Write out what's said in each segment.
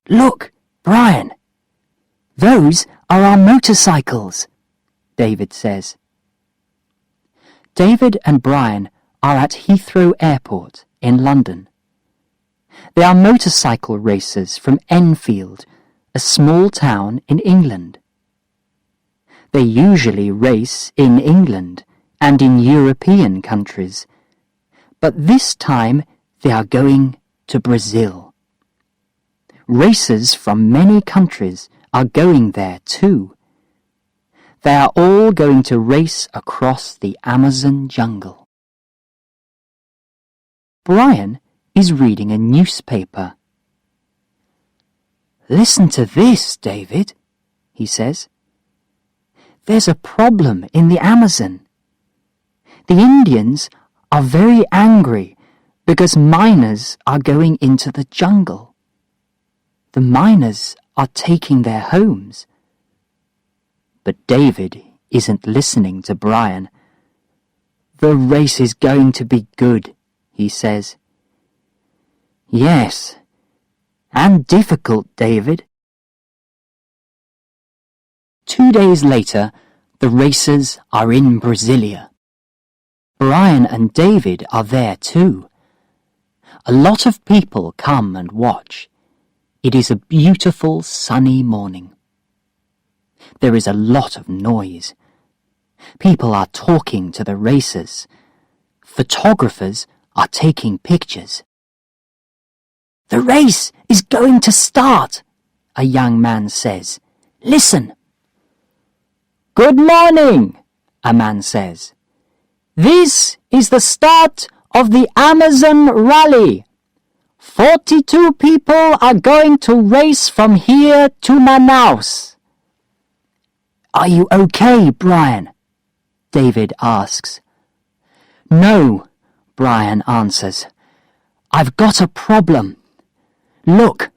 Look, Brian! Those are our motorcycles, David says. David and Brian are at Heathrow Airport in London. They are motorcycle racers from Enfield, a small town in England. They usually race in England and in European countries, but this time they are going to Brazil. Racers from many countries are going there too. They are all going to race across the Amazon jungle. Brian is reading a newspaper. "Listen to this, David," he says. "There's a problem in the Amazon. The Indians are very angry because miners are going into the jungle. The miners are taking their homes." But David isn't listening to Brian. "The race is going to be good," he says. "Yes, and difficult, David." 2 days later, the racers are in Brasilia. Brian and David are there too. A lot of people come and watch. It is a beautiful sunny morning. There is a lot of noise. People are talking to the racers. Photographers are taking pictures. "The race is going to start," a young man says. "Listen." "Good morning," a man says. "This is the start of the Amazon Rally. 42 people are going to race from here to Manaus." "Are you okay, Brian?" David asks. "No," Brian answers. "I've got a problem. Look,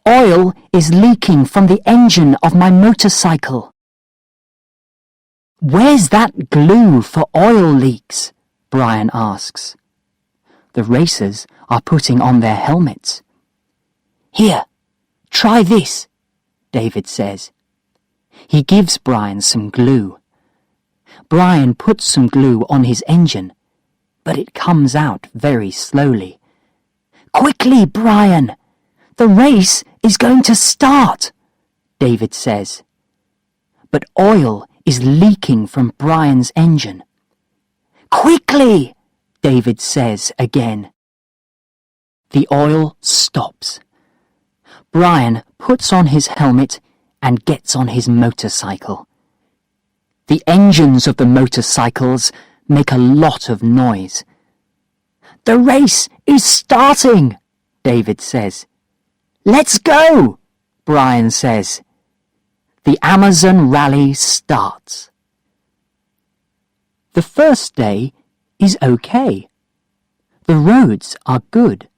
oil is leaking from the engine of my motorcycle." "Where's that glue for oil leaks?" Brian asks. The racers are putting on their helmets. "Here, try this," David says. He gives Brian some glue. Brian puts some glue on his engine, but it comes out very slowly. "Quickly, Brian! The race is going to start," David says. But oil is leaking from Brian's engine. "Quickly!" David says again. The oil stops. Brian puts on his helmet and gets on his motorcycle. The engines of the motorcycles make a lot of noise. "The race is starting," David says. "Let's go," Brian says. The Amazon Rally starts. The first day is okay. The roads are good.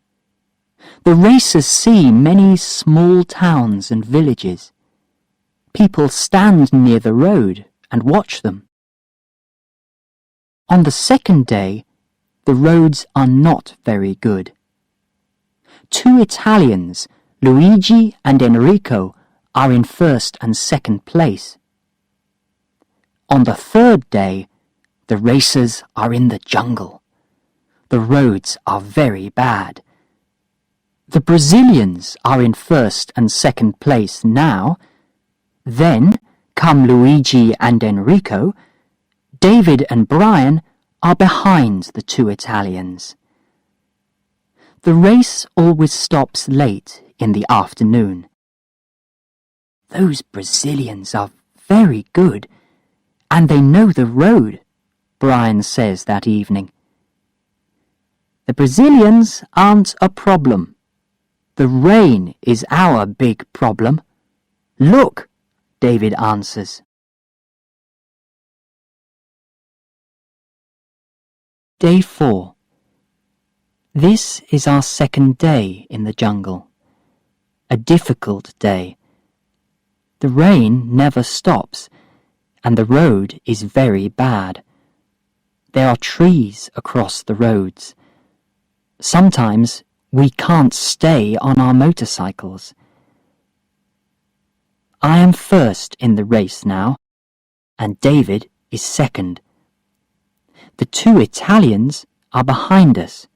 The racers see many small towns and villages. People stand near the road and watch them. On the second day, the roads are not very good. 2 Italians, Luigi and Enrico, are in first and second place. On the third day, the racers are in the jungle. The roads are very bad. The Brazilians are in first and second place now. Then come Luigi and Enrico. David and Brian are behind the 2 Italians. The race always stops late in the afternoon. "Those Brazilians are very good, and they know the road," Brian says that evening. "The Brazilians aren't a problem. The rain is our big problem. Look," David answers. Day 4. This is our second day in the jungle. A difficult day. The rain never stops, and the road is very bad. There are trees across the roads. Sometimes we can't stay on our motorcycles. I am first in the race now, and David is second. The two Italians are behind us.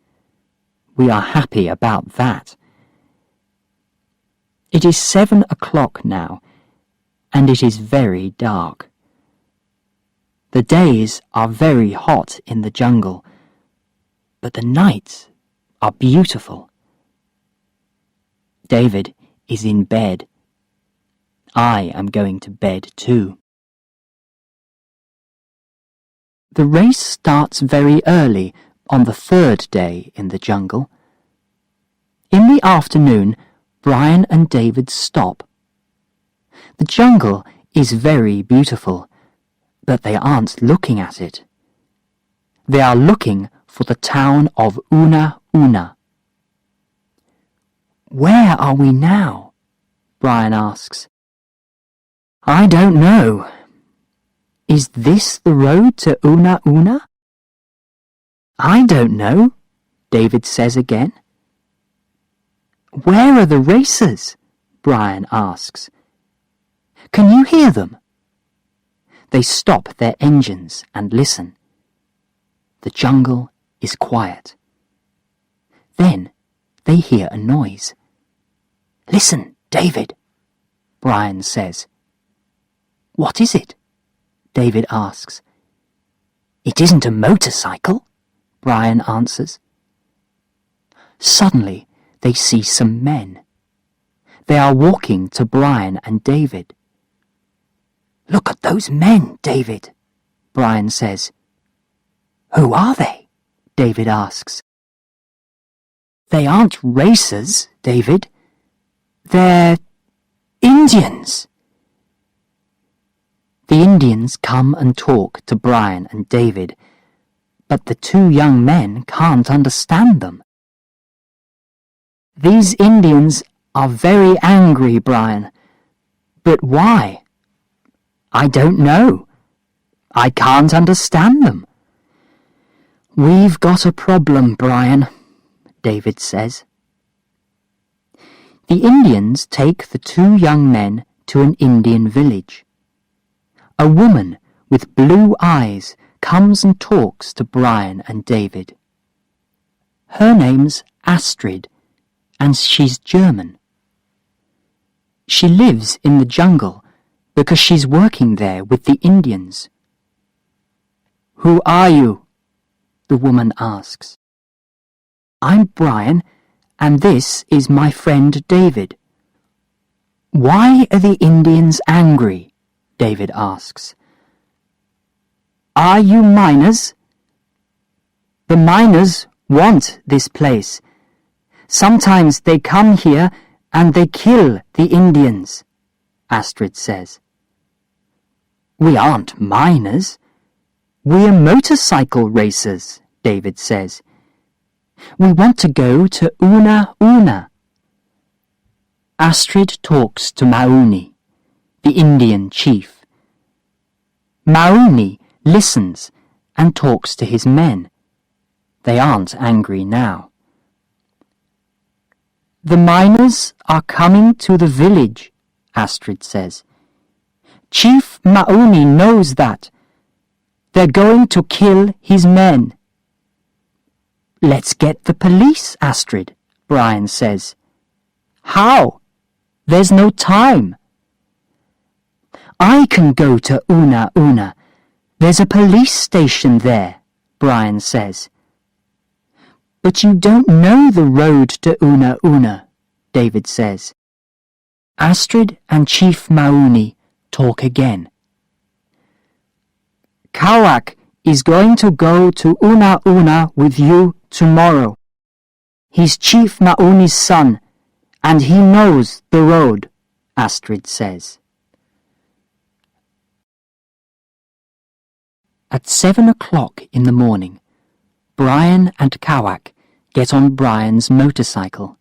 We are happy about that. It is 7 o'clock now, and it is very dark. The days are very hot in the jungle, but the nights are beautiful. David is in bed. I am going to bed too. The race starts very early on the third day in the jungle. In the afternoon, Brian and David stop. The jungle is very beautiful, but they aren't looking at it. They are looking for the town of Una Una. Where are we now? Brian asks. I don't know. Is this the road to Una Una? I don't know, David says again. Where are the racers? Brian asks. Can you hear them? They stop their engines and listen. The jungle is quiet. Then they hear a noise. Listen, David, Brian says. What is it? David asks. It isn't a motorcycle, Brian answers. Suddenly they see some men. They are walking to Brian and David. Look at those men, David, Brian says. Who are they? David asks. They aren't racers, David. They're Indians. The Indians come and talk to Brian and David, but the two young men can't understand them. These Indians are very angry, Brian. But why? I don't know. I can't understand them. We've got a problem, Brian, David says. The Indians take the two young men to an Indian village. A woman with blue eyes comes and talks to Brian and David. Her name's Astrid, and she's German. She lives in the jungle because she's working there with the Indians. Who are you? The woman asks. I'm Brian, and this is my friend David. Why are the Indians angry? David asks. Are you miners? The miners want this place. Sometimes they come here and they kill the Indians, Astrid says. We aren't miners. We're motorcycle racers, David says. We want to go to Una Una. Astrid talks to Mauni, the Indian chief. Mauni listens and talks to his men. They aren't angry now. The miners are coming to the village, Astrid says. Chief Mauni knows that. They're going to kill his men. Let's get the police, Astrid, Brian says. How? There's no time. I can go to Una Una. There's a police station there, Brian says. But you don't know the road to Una Una, David says. Astrid and Chief Mauni talk again. Kawak is going to go to Una Una with you tomorrow. He's Chief Mauni's son, and he knows the road, Astrid says. At 7 o'clock in the morning, Brian and Kawak get on Brian's motorcycle.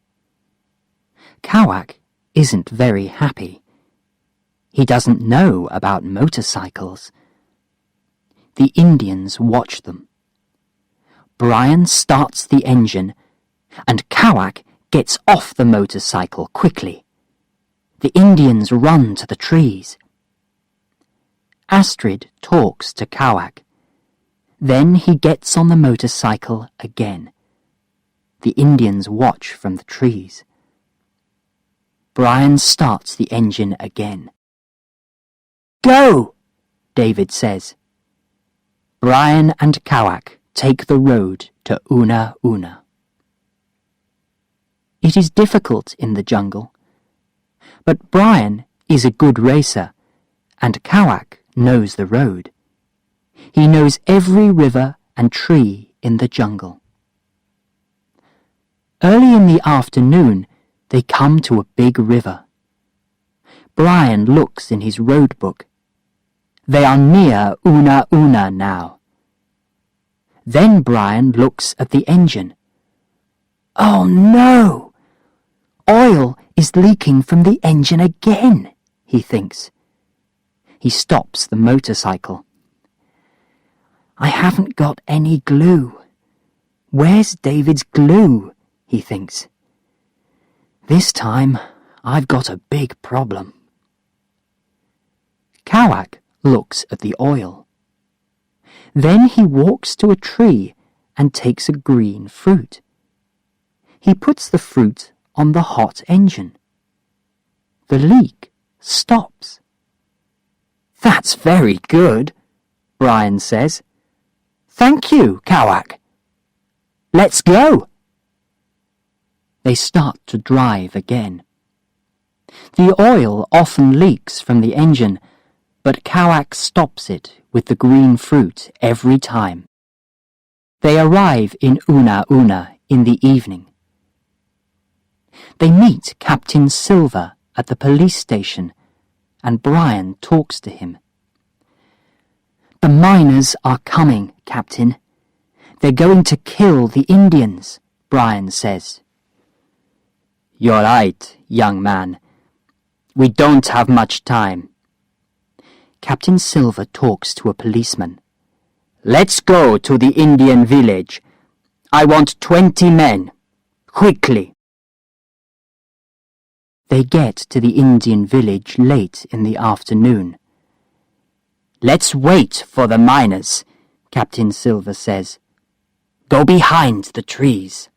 Kawak isn't very happy. He doesn't know about motorcycles. The Indians watch them. Brian starts the engine, and Kawak gets off the motorcycle quickly. The Indians run to the trees. Astrid talks to Kawak. Then he gets on the motorcycle again. The Indians watch from the trees. Brian starts the engine again. "Go!" David says. Brian and Kawak take the road to Una Una. It is difficult in the jungle, but Brian is a good racer, and Kawak knows the road. He knows every river and tree in the jungle. Early in the afternoon, they come to a big river. Brian looks in his road book. They are near Una Una now. Then Brian looks at the engine. "Oh no! Oil is leaking from the engine again," he thinks. He stops the motorcycle. "I haven't got any glue. Where's David's glue?" he thinks. "This time I've got a big problem." Kawak looks at the oil. Then he walks to a tree and takes a green fruit. He puts the fruit on the hot engine. The leak stops. "That's very good," Brian says. "Thank you, Kawak. Let's go." They start to drive again. The oil often leaks from the engine, but Kawak stops it with the green fruit every time. They arrive in Una Una in the evening. They meet Captain Silver at the police station, and Brian talks to him. "The miners are coming, Captain. They're going to kill the Indians," Brian says. "You're right, young man. We don't have much time." Captain Silver talks to a policeman. "Let's go to the Indian village. I want 20 men. Quickly." They get to the Indian village late in the afternoon. "Let's wait for the miners," Captain Silver says. "Go behind the trees."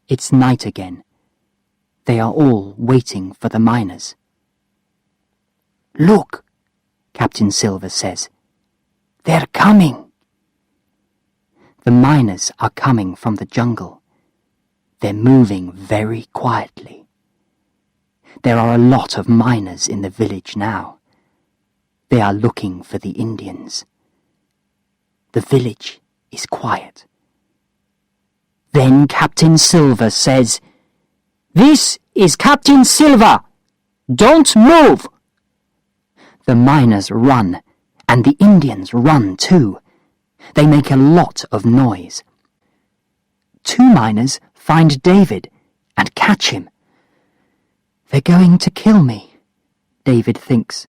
It's night again. They are all waiting for the miners. "Look," Captain Silver says. "They're coming." The miners are coming from the jungle. They're moving very quietly. There are a lot of miners in the village now. They are looking for the Indians. The village is quiet. Then Captain Silver says, "This is Captain Silver! Don't move!" The miners run, and the Indians run too. They make a lot of noise. 2 miners find David and catch him. "They're going to kill me," David thinks.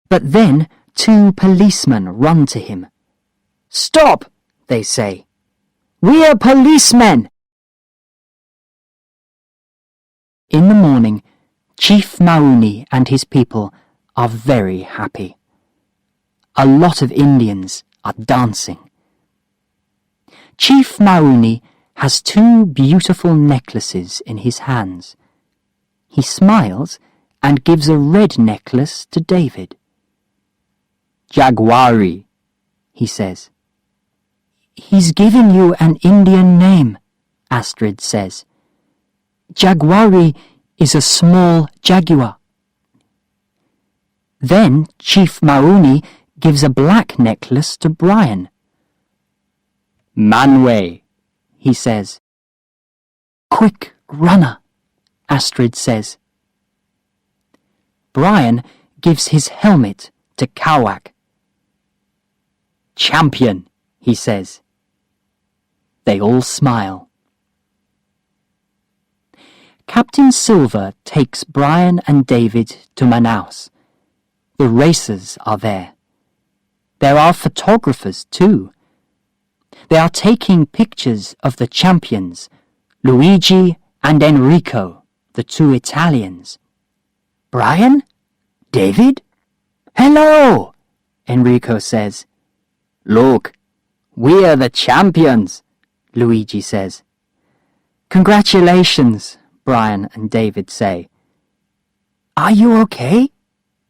But then 2 policemen run to him. "Stop," they say. "We're policemen!" In the morning, Chief Mauni and his people are very happy. A lot of Indians are dancing. Chief Mauni has 2 beautiful necklaces in his hands. He smiles and gives a red necklace to David. "Jaguari," he says. "He's given you an Indian name," Astrid says. "Jaguari is a small jaguar." Then Chief Mauni gives a black necklace to Brian. "Manway," he says. "Quick runner," Astrid says. Brian gives his helmet to Kawak. "Champion," he says. They all smile. Captain Silver takes Brian and David to Manaus. The racers are there. There are photographers too. They are taking pictures of the champions, Luigi and Enrico, the two Italians. Brian? David? Hello! Enrico says. Look, we are the champions, Luigi says. Congratulations, Brian and David say. Are you okay?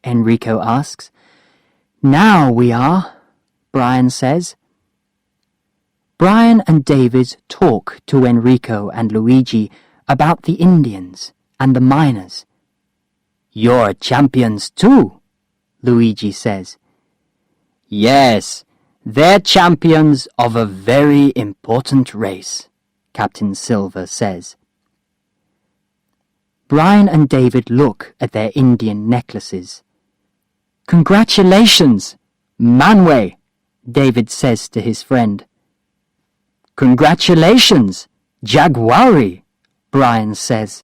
Enrico asks. Now we are, Brian says. Brian and David talk to Enrico and Luigi about the Indians and the miners. You're champions too, Luigi says. Yes, they're champions of a very important race, Captain Silver says. Brian and David look at their Indian necklaces. Congratulations, Manwe, David says to his friend. Congratulations, Jaguari, Brian says.